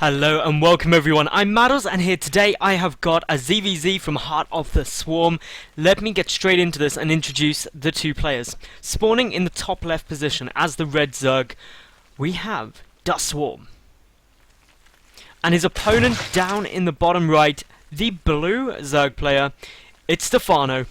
Hello and welcome everyone, I'm Madals and here today I have got a ZvZ from Heart of the Swarm. Let me get straight into this and introduce the two players. Spawning in the top left position as the red Zerg, we have DuStSwarm. And his opponent down in the bottom right, the blue Zerg player, it's Stephano.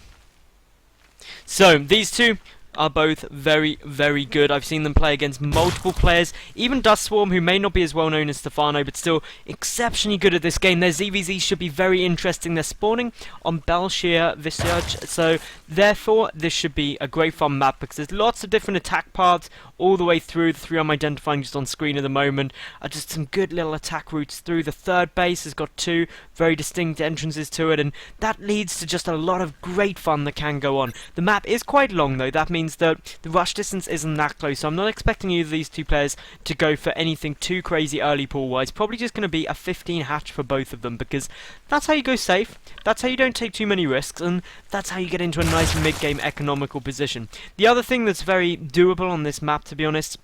So these two are both very, very good. I've seen them play against multiple players, even DuStSwarm, who may not be as well known as Stephano, but still exceptionally good at this game. Their ZvZ should be very interesting. They're spawning on Belshire Visage, so therefore this should be a great fun map because there's lots of different attack paths all the way through. The three I'm identifying just on screen at the moment are just some good little attack routes through. The third base has got two very distinct entrances to it, and that leads to just a lot of great fun that can go on. The map is quite long though. That means that the rush distance isn't that close, so I'm not expecting either of these two players to go for anything too crazy early pool wise. Probably just going to be a 15 hatch for both of them, because that's how you go safe, that's how you don't take too many risks, and that's how you get into a nice mid-game economical position. The other thing that's very doable on this map, to be honest,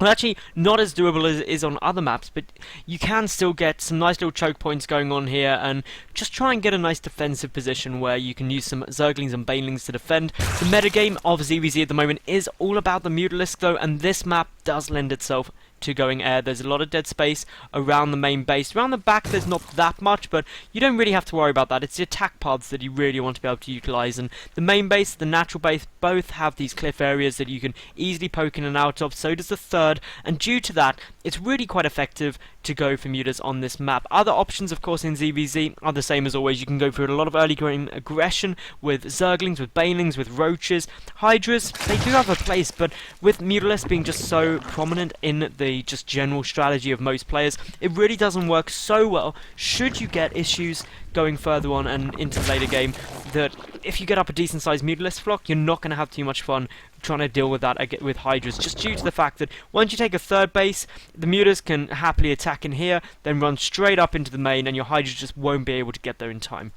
well, actually, not as doable as it is on other maps, but you can still get some nice little choke points going on here, and just try and get a nice defensive position where you can use some Zerglings and Banelings to defend. The metagame of ZvZ at the moment is all about the Mutalisk though, and this map does lend itself to going air. There's a lot of dead space around the main base. Around the back there's not that much, but you don't really have to worry about that. It's the attack paths that you really want to be able to utilise, and the main base, the natural base, both have these cliff areas that you can easily poke in and out of. So does the third, and due to that it's really quite effective to go for mutas on this map. Other options of course in ZvZ are the same as always. You can go for a lot of early game aggression with Zerglings, with Banelings, with Roaches. Hydras, they do have a place, but with Mutalisk being just so prominent in the just general strategy of most players, it really doesn't work so well should you get issues going further on and into the later game, that if you get up a decent sized Mutalisk flock, you're not going to have too much fun trying to deal with that with Hydras, just due to the fact that once you take a third base, the mutas can happily attack in here, then run straight up into the main, and your Hydras just won't be able to get there in time.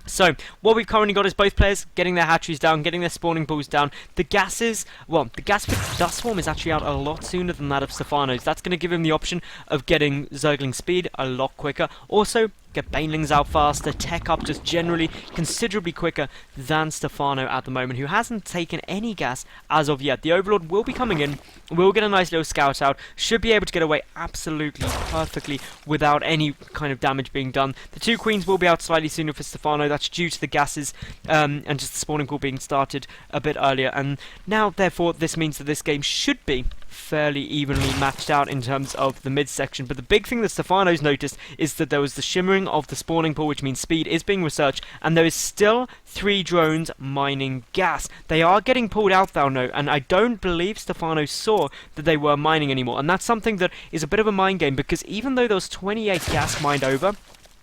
So, what we've currently got is both players getting their hatcheries down, getting their spawning pools down. The gases, well, the gas for DuStSwarm is actually out a lot sooner than that of Stephano's. That's going to give him the option of getting Zergling speed a lot quicker. Also, get Banelings out faster, tech up just generally considerably quicker than Stephano at the moment, who hasn't taken any gas as of yet. The Overlord will be coming in, will get a nice little scout out, should be able to get away absolutely perfectly without any kind of damage being done. The two Queens will be out slightly sooner for Stephano. That's due to the gases and just the spawning pool being started a bit earlier, and now therefore this means that this game should be fairly evenly matched out in terms of the midsection. But the big thing that Stephano's noticed is that there was the shimmering of the spawning pool, which means speed is being researched, and there is still 3 drones mining gas. They are getting pulled out though, no, and I don't believe Stephano saw that they were mining anymore, and that's something that is a bit of a mind game, because even though there was 28 gas mined over,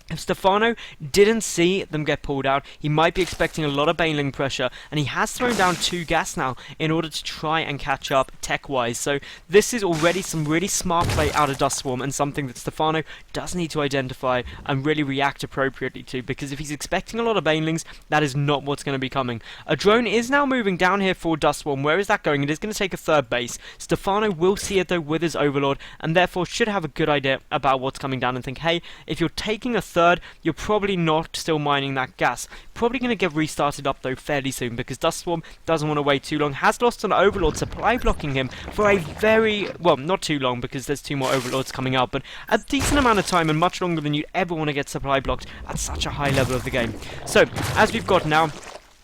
if Stephano didn't see them get pulled out, he might be expecting a lot of Baneling pressure, and he has thrown down 2 gas now in order to try and catch up tech-wise. So this is already some really smart play out of DuStSwarm, and something that Stephano does need to identify and really react appropriately to, because if he's expecting a lot of Banelings, that is not what's going to be coming. A drone is now moving down here for DuStSwarm. Where is that going? It is going to take a third base. Stephano will see it though with his Overlord, and therefore should have a good idea about what's coming down and think, hey, if you're taking a third, you're probably not still mining that gas. Probably going to get restarted up though fairly soon, because DuStSwarm doesn't want to wait too long. Has lost an Overlord supply blocking him for a very, well, not too long, because there's 2 more Overlords coming out, but a decent amount of time, and much longer than you'd ever want to get supply blocked at such a high level of the game. So, as we've got now,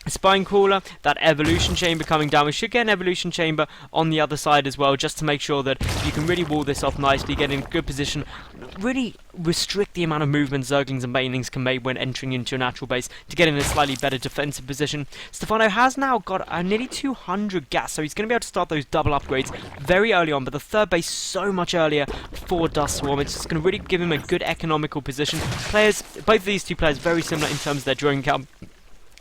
Spine Crawler, that evolution chamber coming down. We should get an evolution chamber on the other side as well, just to make sure that you can really wall this off nicely, get in good position, really restrict the amount of movement Zerglings and Banelings can make when entering into a natural base to get in a slightly better defensive position. Stephano has now got nearly 200 gas, so he's going to be able to start those double upgrades very early on, but the third base so much earlier for DuStSwarm. It's just going to really give him a good economical position. Both of these two players very similar in terms of their drone count,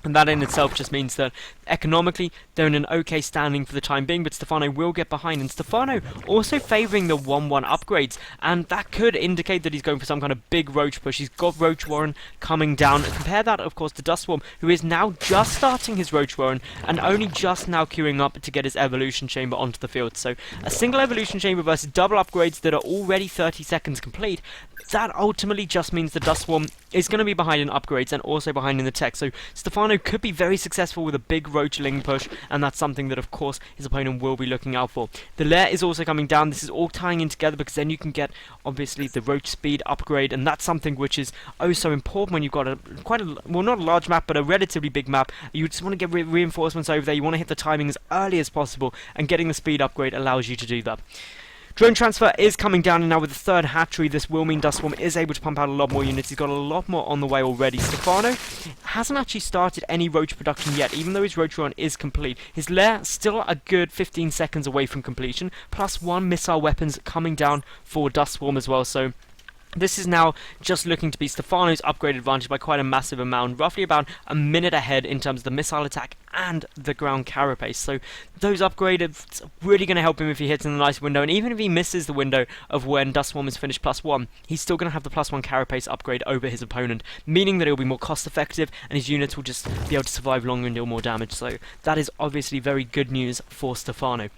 and that in itself just means that economically, they're in an okay standing for the time being, but Stephano will get behind, and Stephano also favouring the 1-1 upgrades, and that could indicate that he's going for some kind of big Roach push. He's got Roach Warren coming down. Compare that, of course, to DuStSwarm, who is now just starting his Roach Warren, and only just now queuing up to get his Evolution Chamber onto the field. So, a single Evolution Chamber versus double upgrades that are already 30 seconds complete, that ultimately just means that DuStSwarm is going to be behind in upgrades and also behind in the tech. So Stephano could be very successful with a big Roachling push, and that's something that, of course, his opponent will be looking out for. The lair is also coming down. This is all tying in together because then you can get, obviously, the Roach speed upgrade, and that's something which is oh so important when you've got well, not a large map, but a relatively big map. You just want to get reinforcements over there. You want to hit the timing as early as possible, and getting the speed upgrade allows you to do that. Drone transfer is coming down, and now with the third hatchery, this will mean DuStSwarm is able to pump out a lot more units. He's got a lot more on the way already. Stephano hasn't actually started any Roach production yet, even though his Roach run is complete. His lair still a good 15 seconds away from completion, plus 1 missile weapons coming down for DuStSwarm as well, so this is now just looking to be Stephano's upgrade advantage by quite a massive amount, roughly about a minute ahead in terms of the missile attack and the ground carapace. So those upgrades are really going to help him if he hits in the nice window, and even if he misses the window of when DuStSwarm is finished +1, he's still going to have the +1 carapace upgrade over his opponent, meaning that it will be more cost effective and his units will just be able to survive longer and deal more damage. So that is obviously very good news for Stephano.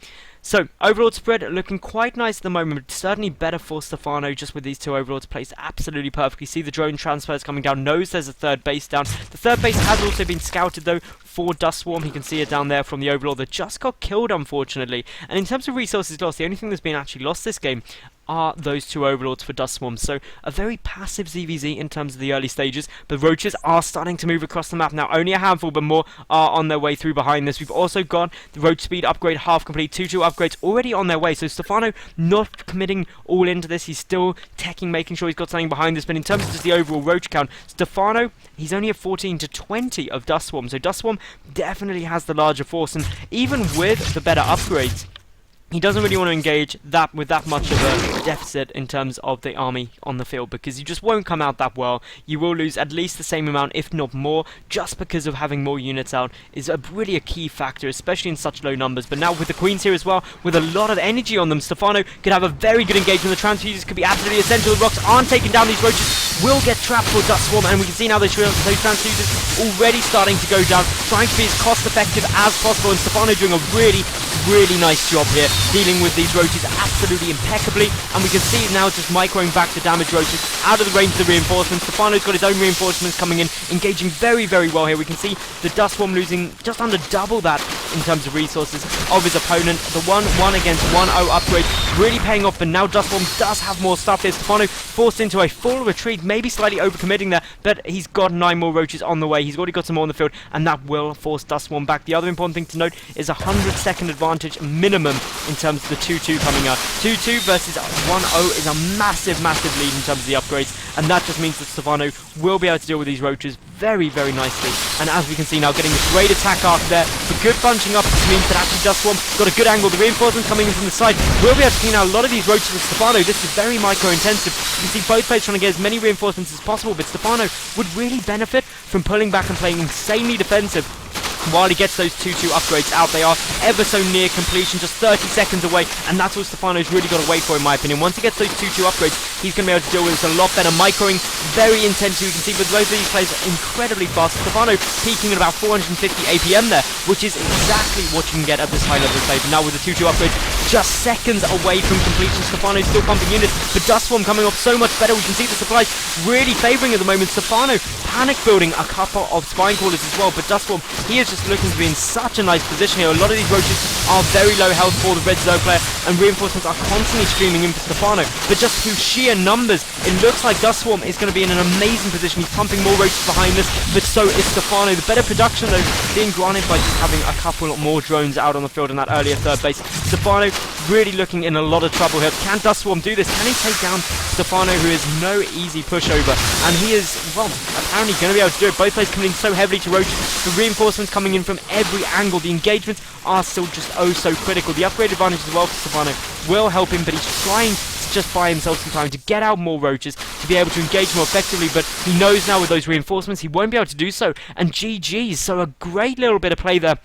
So, Overlord spread looking quite nice at the moment, but certainly better for Stephano just with these two Overlords placed absolutely perfectly. See the drone transfers coming down, knows there's a third base down. The third base has also been scouted though for DuStSwarm. You can see it down there from the Overlord that just got killed, unfortunately. And in terms of resources lost, the only thing that's been actually lost this game are those two Overlords for DuStSwarm. So a very passive ZvZ in terms of the early stages, but Roaches are starting to move across the map now. Only a handful, but more are on their way through behind this. We've also got the Roach speed upgrade half complete, 2-2 upgrades already on their way. So Stephano not committing all into this. He's still teching, making sure he's got something behind this. But in terms of just the overall Roach count, Stephano, he's only at 14 to 20 of DuStSwarm. So DuStSwarm definitely has the larger force, and even with the better upgrades, he doesn't really want to engage that with that much of a deficit in terms of the army on the field, because you just won't come out that well. You will lose at least the same amount, if not more, just because of having more units out is really a key factor, especially in such low numbers. But now with the Queens here as well, with a lot of energy on them, Stephano could have a very good engagement. The transfuses could be absolutely essential. The rocks aren't taking down. These Roaches will get trapped for DuStSwarm, and we can see now those transfuses already starting to go down, trying to be as cost effective as possible, and Stephano doing a really nice job here, dealing with these Roaches absolutely impeccably. And we can see now just microing back the damaged Roaches out of the range of the reinforcements. Stephano's got his own reinforcements coming in, engaging very well here. We can see the DuStSwarm losing just under double that in terms of resources of his opponent. The 1-1 against 1-0 upgrade really paying off, but now DuStSwarm does have more stuff here. Stephano forced into a full retreat, maybe slightly overcommitting there, but he's got 9 more Roaches on the way. He's already got some more on the field, and that will force DuStSwarm back. The other important thing to note is 100-second advantage minimum in terms of the 2-2 coming out. 2-2 versus 1-0 is a massive lead in terms of the upgrades, and that just means that Stephano will be able to deal with these Roaches very nicely. And as we can see now, getting this great attack arc there, the good bunching up means that actually DuStSwarm got a good angle. The reinforcements coming in from the side will be able to clean out a lot of these Roaches with Stephano. This is very micro-intensive. You can see both players trying to get as many reinforcements as possible, but Stephano would really benefit from pulling back and playing insanely defensive while he gets those 2-2 upgrades out. They are ever so near completion, just 30 seconds away, and that's what Stephano's really got to wait for, in my opinion. Once he gets those 2-2 upgrades, he's going to be able to deal with this a lot better. Microing very intensely. We can see with both of these players incredibly fast. Stephano peaking at about 450 APM there, which is exactly what you can get at this high level of play. But now with the 2-2 upgrades just seconds away from completion, Stephano's still pumping units, but DuStSwarm coming off so much better. We can see the supplies really favouring at the moment. Stephano panic building a couple of spine crawlers as well, but DuStSwarm, he is just looking to be in such a nice position here. A lot of these Roaches are very low health for the Red Zone player, and reinforcements are constantly streaming in for Stephano. But just through sheer numbers, it looks like DuStSwarm is going to be in an amazing position. He's pumping more Roaches behind this, but so is Stephano. The better production, though, being granted by just having a couple more drones out on the field in that earlier third base. Stephano really looking in a lot of trouble here. Can DuStSwarm do this? Can he take down Stephano, who is no easy pushover? And he is, well, apparently going to be able to do it. Both players coming in so heavily to Roaches. The reinforcements coming in from every angle. The engagements are still just so critical. The upgrade advantage as well for Stephano will help him, but he's trying to just buy himself some time to get out more Roaches to be able to engage more effectively, but he knows now with those reinforcements he won't be able to do so, and GG's. So a great little bit of play there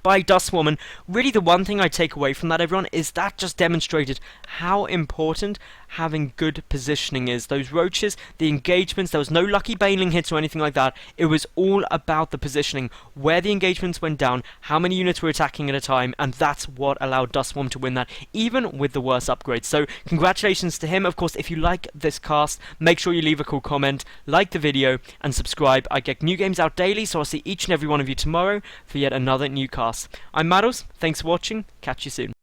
by DuStSwarm. And really the one thing I take away from that, everyone, is that just demonstrated how important having good positioning is. Those roaches, the engagements, there was no lucky bailing hits or anything like that. It was all about the positioning, where the engagements went down, how many units were attacking at a time, and that's what allowed DuStSwarm to win that, even with the worst upgrades. So congratulations to him. Of course, if you like this cast, make sure you leave a cool comment, like the video, and subscribe. I get new games out daily, so I'll see each and every one of you tomorrow for yet another new cast. I'm Madals, thanks for watching, catch you soon.